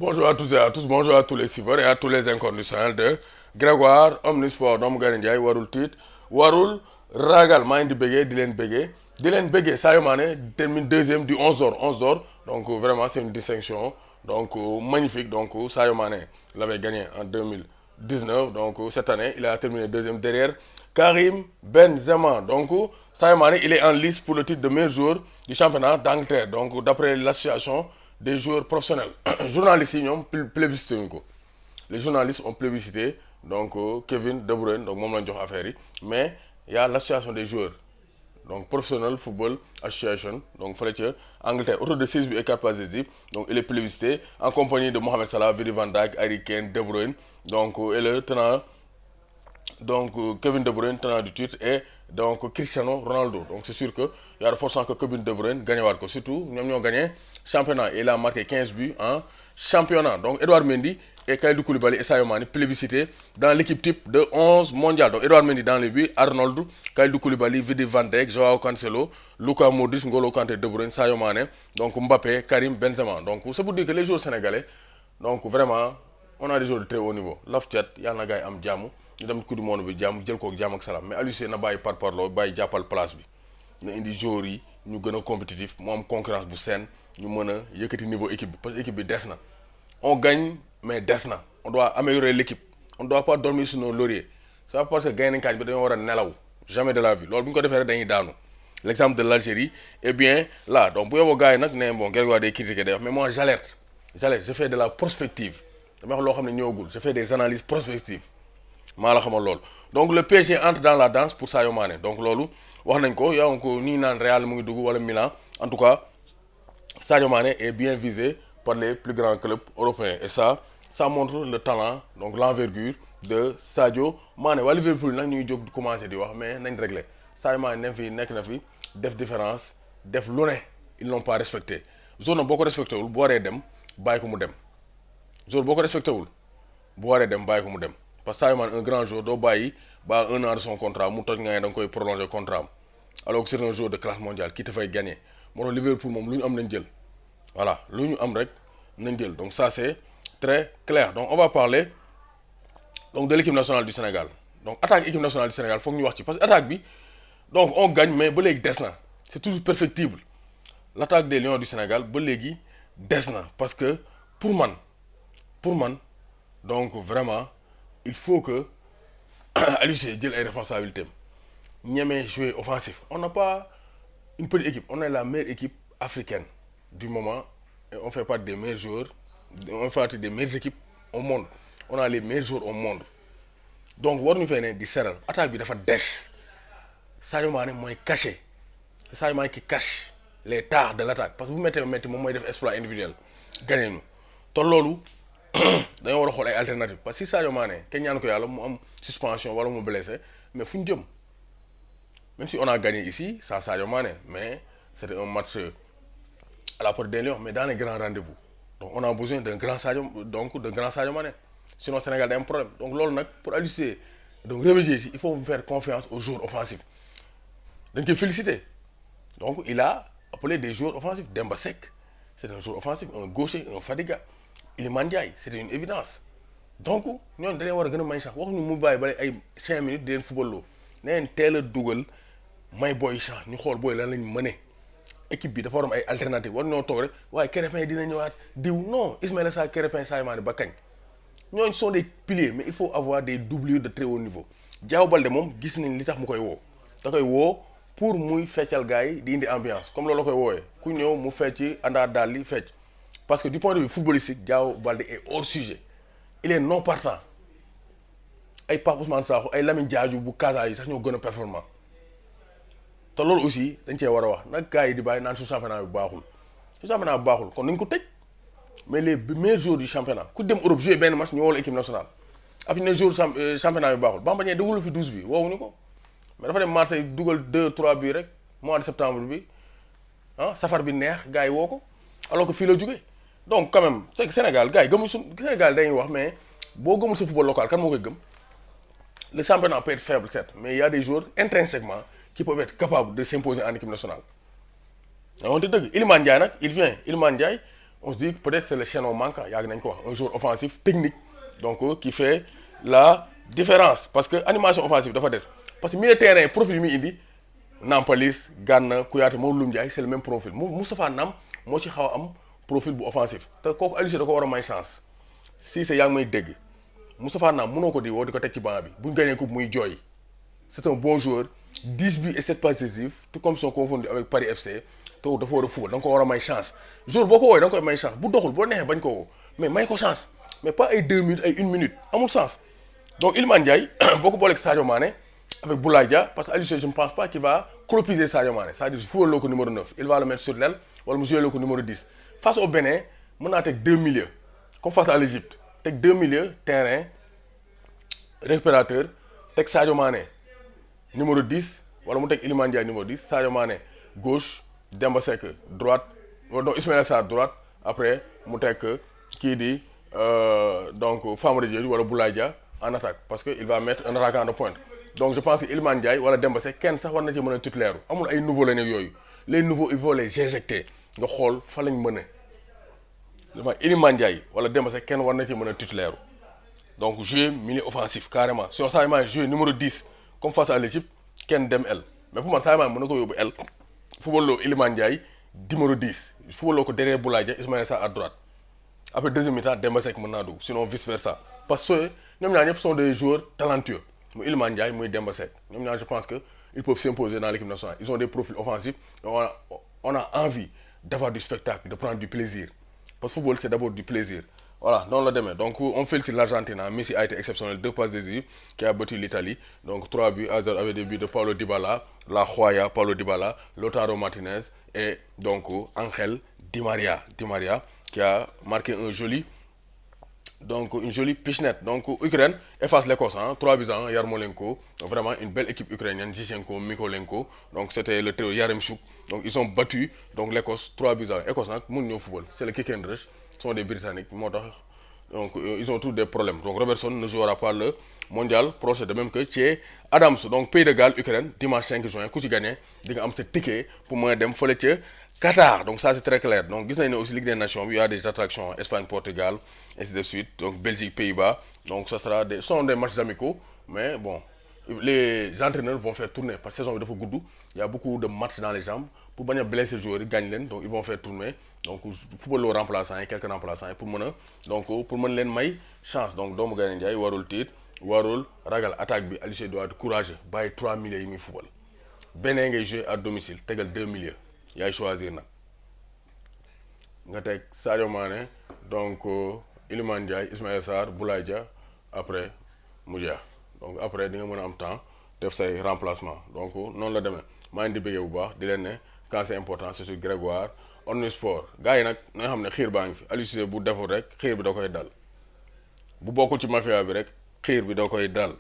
Bonjour à tous et à tous, bonjour à tous les suiveurs et à tous les inconditionnels de Grégoire Omnisport doomu Gaye Ndiaye warul tiit warul ragal maa ngi di bëggee di leen bëggee Sadio Mané termine deuxième du 11 d'or 11 d'or donc vraiment c'est une distinction donc magnifique donc Sadio Mané l'avait gagné en 2019 donc cette année il a terminé deuxième derrière Karim Benzema donc Sadio Mané il est en liste pour le titre de meilleur joueur du championnat d'Angleterre donc d'après l'association des joueurs professionnels journalistes yi ñoom plébiscité wuñ ko les journalistes ont plébiscité donc Kevin De Bruyne donc moom lañ jox affaire yi mais il y a l'association des joueurs donc Professional Football Association donc fële ca Angleterre autour de 16 buts et 4 passes décisives donc il est plébiscité en compagnie de Mohamed Salah, Virgil van Dijk, Harry Kane, De Bruyne donc et le tenant donc Kevin De Bruyne tenant du titre et donc Cristiano Ronaldo donc c'est sûr que y a de fortes chances que Kevin De Bruyne gagné waat ko surtout ñoom ñoo gagné championnat et il a marqué 15 buts en championnat donc Edouard Mendy et Kalidou Koulibaly et Sadio Mané plébiscités dans l'équipe type de 11 mondial donc Edouard Mendy dans les buts, Arnold, Kalidou Koulibaly, Virgil van Dijk, Joao Cancelo, Luka Modric, N'Golo Kanté, De Bruyne, Sadio Mané donc Mbappé, Karim Benzema donc c'est pour dire que les joueurs sénégalais donc vraiment on a des joueurs de très haut niveau laf cat yàlla na gars yi am jàmm ñu dem coupe du monde bi jàmm jël kook jàmm ak salaam mais Aliou Cissé na bàyyi par parloo bàyyi jàppal place bi na indi joueurs yi ñu gën a compétitif mu am concurrence bu saine ñu mën a yëkkati niveau équipe bi parce que équipe bi des na on gagne mais des na on doit améliorer l'équipe on doit pas dormir sur nos lauriers c'est pas parce que gagne nañ kaaj bi dañoo war a nelaw jamais de la vie loolu bu ñu ko defee rek dañuy daanu l'exemple de l'Algérie est bien là donc bu yoboo gars yi nag ne bon Grégoire day critiquer day wax mais moi j'alerte je fais de la prospective dama wax loo xam ne ñëwagul je fais des analyses prospectives maa la xamal loolu donc le PSG entre dans la danse pour Sadio Mané donc loolu wax nañ ko yow ko nii naan Real mu ngi dugg wala Milan en tout cas Sadio Mané est bien visé par les plus grands clubs européens et ça montre le talent donc l'envergure de Sadio Mané waa Liverpool nag ñu ngi jóg di commencer di wax mais nañ régler Sadio Mané nekk na fi def différence def lu ne ils n'ont pas respecté zone boo ko respecté wul bu waree dem bàyyi ko mu dem joueur boo ko respecté wul bu waree dem bàyyi ko mu dem parce que Sadio Mané un grand joueur doo bàyyi ba 1 an de son contrat mu toj nga ne da nga koy prolonger contrat am alors que c'est un joueur de classe mondiale qui te fay gagner moo tax Liverpool moom lu ñu am nañ jël voilà lu ñu am rek nañ jël donc ça c'est très clair donc on va parler donc de l'équipe nationale du Sénégal donc attaque équipe nationale du Sénégal foog ñu wax ci parce que attaque bi donc on gagne mais ba léegi des na c'est toujours perfectible l'attaque des Lions du Sénégal ba léegi des na parce que pour man donc vraiment il faut que Aliou Cissé jël ay responsabilités ñemee jouer offensif on n'a pas une petite équipe on est la meilleure équipe africaine du moment et on fait partie des meilleurs joueurs on fait partie des meilleures équipes au monde on a les meilleurs joueurs au monde donc war ñu fay ne di seral attaque bi dafa des Sadio Mané mooy caché Sadio Mané qui cache les tares de l'attaque parce que bu métti moom mooy def exploit individuel gagné ñu te loolu dañoo war a xool ay alternatives parce que si Sadio Mané kenn ñaan ko yàlla mu am suspension wala mu blessé mais fu ñu jëm même si on a gagné ici sans Sadio Mané mais c'était un match à la portée des Lions mais dans les grands rendez-vous donc on a besoin d'un grand Sadio donc de grand Sadio Mané sinon Sénégal day am problème donc loolu nag pour Aliou Cissé donc remédier ici il faut faire confiance aux joueurs offensifs dañ koy féliciter donc il a appelé des joueurs offensifs Demba Seck c'est un joueur offensif un gaucher un Fadiga Iliman Ndiaye c'était une évidence donc ñooñu da leen war a gën a may sax waxuñu mu bàyyi bale ay 5 minutes di leen football loo nee leen teel a dugal may booy sax ñu xool booy lan lañ mëne équipe bi dafa war am ay alternatives war ñoo toog rek waaye Krépin dina ñëwaat diw non Ismaïla Sarr Krépin Sadio Mané ba kañ ñooñu sont des piliers mais il faut avoir des doublures de très haut niveau Diao Baldé moom gis nañ li tax mu koy woo da koy woo pour muy feccal gars yi di indi ambiance comme loolu la koy woowee ku ñëw mu fecc àndaat daal li fecc parce que du point de vue footballistique Diao Baldé est hors sujet il est non partant ay Pape Ousmane Sakho ay Lamine Diadio bu Casa yi sax ñoo gën a performant te loolu aussi dañ cee war a wax nag gars yi di bàyyi naan su championnat bi baaxul kon nañ ko tëj mais les meilleurs joueurs du championnat ku dem Europe jouer benn match ñu woo la équipe nationale ab ñu ne jour championnat bi baaxul Bamba Dieng dugalu fi 12 bi woowuñu ko mais dafa dem Marseille dugal 2-3 bi rek mois de septembre bi safar bi neex gars yi woo ko alors que fii la jógee donc quand même c'est que Sénégal gars yi gëmul Sénégal dañuy wax mais boo gëmul sa football local kan moo koy gëm le championnat peut être faible certes mais il y a des joueurs intrinsèquement qui peuvent être capables de s'imposer en équipe nationale. on te dëgg Iliman Ndiaye nag il vient Iliman Ndiaye on se dit que peut-être c'est le chaînon manquant yàgg nañ ko wax un joueur offensif technique donc qui fait la différence parce que animation offensive dafa des parce que milieu de terrain profil yi muy indi Nampalys Gana Kouyaté Mawloum Ndiaye c'est le même profil Moustapha Nam moo ci xaw a am profil bu offensif te kooku Aliou Cissé da ko war a may chance Cissé yaa ngi may dégg Moustapha Nam mënoo ko di woo di ko teg ci banc bi bu ñu gagné coupe muy jooy c'est un bon joueur 10 buts et 7 passes décisives tout comme sont confondus avec Paris FC te dafa war a football da nga ko war a may chance joueur boo ko woowee da nga koy may chance bu doxul boo neexee bañ ko woo mais may ko chance mais pas ay 2 minutes ay 1 minute amul sens donc Iliman Ndiaye boo ko booleeg Sadio Mané avec Boulaye Dia parce que Aliou Cissé je ne pense pas qu'il va clopiser Sadio Mané c'est-à-dire football loo ko numéro 9 il va le mettre sur l'aile wala mu jouer loo ko numéro 10 face au Bénin mën naa teg 2 milieux comme face à l'Égypte teg 2 milieux terrain récupérateur teg Sadio Mané numéro 10 wala mu teg Iliman Ndiaye numéro 10 Sadio Mané gauche Demba Seck droite donc Ismaïla Sarr droite après mu teg kii di donc Famara Diédhiou wala Boulaye Dia en attaque parce que il va mettre un attaquant de pointe donc je pense que Iliman Ndiaye wala Demba Seck kenn sax war na ci mën a titulaire amul ay nouveau la ne yooyu les nouveaux il faut les injecter nga xool fa lañ mën a Iliman Ndiaye wala Demba Seck kenn war na ci mën a titulaire donc jouer milieu offensif carrément sur Sadio Mané jouer numéro 10 comme face à l'Égypte kenn dem L mais pour man Sadio Mané mën na ko yóbbu L football loo Iliman Ndiaye numéro 10 football loo ko derrière Boulaye Dia Ismaïla Sarr à droite après deuxième mi-temps Demba Seck mën naa dugg sinon vice versa parce que ñoom ñaar ñëpp sont des joueurs talentueux muy Iliman Ndiaye muy Demba Seck ñoom ñaar je pense que ils peuvent s'imposer dans l'équipe nationale ils ont des profils offensifs et on a envie d'avoir du spectacle de prendre du plaisir parce que football c'est d'abord du plaisir voilà noonu la demee donc on félicite l'Argentine. Messi a été exceptionnel 2 passes décisives qui a battu l'Italie donc 3 buts à 0 avec des buts de Paulo Dybala La Joya Paulo Dybala Lautaro Martinez et donc Ángel Di María qui a marqué une jolie pichenette donc Ukraine efface l'Écosse 3 buts à 1 Yarmolenko donc vraiment une belle équipe ukrainienne Zichenko Mykolenko donc c'était le trio Yaremchuk donc ils ont battu donc l'Écosse 3 buts à 1 Écosse nag mun ñëw football c'est le kick and rush sont des Britanniques moo tax donc ils ont tous des problèmes donc Robertson ne jouera pas le mondial prochain de même que Che Adams donc Pays de Galles Ukraine dimanche 5 juin ku ci gagné di nga am sa ticket pour mën a dem fële ca Qatar donc ça c'est très clair donc gis nañ ne aussi Ligue des Nations il y a des attractions Espagne Portugal ainsi de suite donc Belgique Pays-Bas donc ça sera sont des matchs amicaux mais bon les entraîneurs vont faire tourner parce que saison bi dafa gudd il y a beaucoup de matchs dans les jambes pour bañ a blesser joueurs yi gaañ leen donc ils vont faire tourner donc football loo remplaçants yi quelques remplaçants yi pour mën a donc pour mën leen may chance donc doomu Gaynde Njaay warul tiit warul ragal attaque bi Aliou Cissé doit être courageux bàyyi 3 milieux yi muy football beneen ngay jouer à domicile tegal 2 milieux yaay choisir nag nga teg Sadio Mané donc Iliman Ndiaye Ismaïla Sarr Boulaye Dia après mu jeex donc après di nga mën a am temps def say remplacement donc noonu la demee maa ngi di bëggee bu baax di leen ne quand c'est important c'est sur Grégoire Omnisport gars yi nag nga xam ne xiir baa ngi fi Aliou Cissé bu deful rek xiir bi da koy dal bu bokkul ci mafia bi rek xiir bi da koy dal